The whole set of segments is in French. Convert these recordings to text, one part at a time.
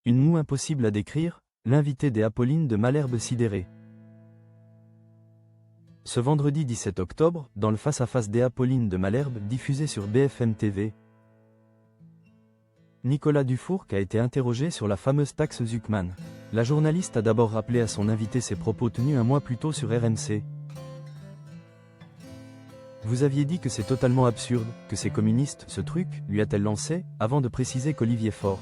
Une moue impossible à décrire, l'invité des Apolline de Malherbe sidéré. Ce vendredi 17 octobre, dans le face-à-face des Apolline de Malherbe diffusé sur BFM TV, Nicolas Dufourcq a été interrogé sur la fameuse taxe Zuckman. La journaliste a d'abord rappelé à son invité ses propos tenus un mois plus tôt sur RMC. Vous aviez dit que c'est totalement absurde, que c'est communiste, ce truc, lui a-t-elle lancé, avant de préciser qu'Olivier Faure,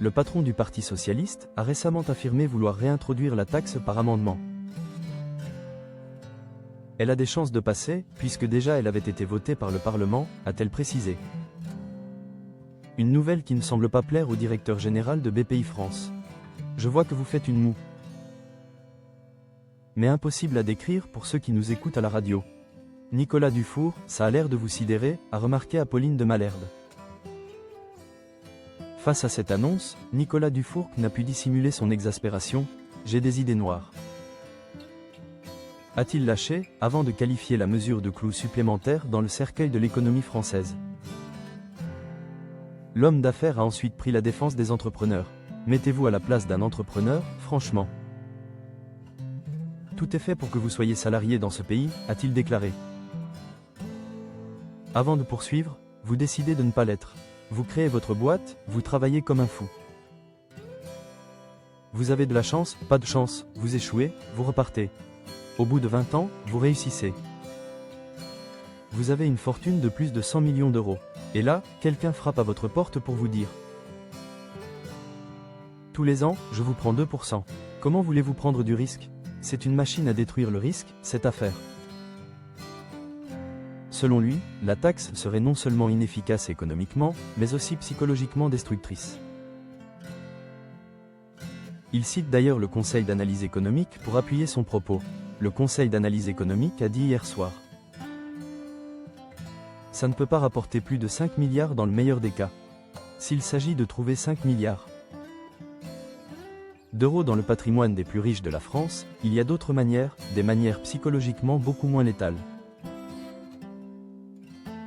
le patron du Parti socialiste, a récemment affirmé vouloir réintroduire la taxe par amendement. Elle a des chances de passer, puisque déjà elle avait été votée par le Parlement, a-t-elle précisé. Une nouvelle qui ne semble pas plaire au directeur général de BPI France. Je vois que vous faites une moue. Mais impossible à décrire pour ceux qui nous écoutent à la radio. Nicolas Dufourcq, ça a l'air de vous sidérer, a remarqué Apolline de Malherbe. Face à cette annonce, Nicolas Dufourcq n'a pu dissimuler son exaspération. J'ai des idées noires, a-t-il lâché, avant de qualifier la mesure de clou supplémentaire dans le cercueil de l'économie française. L'homme d'affaires a ensuite pris la défense des entrepreneurs. Mettez-vous à la place d'un entrepreneur, franchement. Tout est fait pour que vous soyez salarié dans ce pays, a-t-il déclaré. Avant de poursuivre, vous décidez de ne pas l'être. Vous créez votre boîte, vous travaillez comme un fou. Vous avez de la chance, pas de chance, vous échouez, vous repartez. Au bout de 20 ans, vous réussissez. Vous avez une fortune de plus de 100 millions d'euros. Et là, quelqu'un frappe à votre porte pour vous dire: tous les ans, je vous prends 2%. Comment voulez-vous prendre du risque? C'est une machine à détruire le risque, cette affaire. Selon lui, la taxe serait non seulement inefficace économiquement, mais aussi psychologiquement destructrice. Il cite d'ailleurs le Conseil d'analyse économique pour appuyer son propos. Le Conseil d'analyse économique a dit hier soir: ça ne peut pas rapporter plus de 5 milliards dans le meilleur des cas. S'il s'agit de trouver 5 milliards d'euros dans le patrimoine des plus riches de la France, il y a d'autres manières, des manières psychologiquement beaucoup moins létales.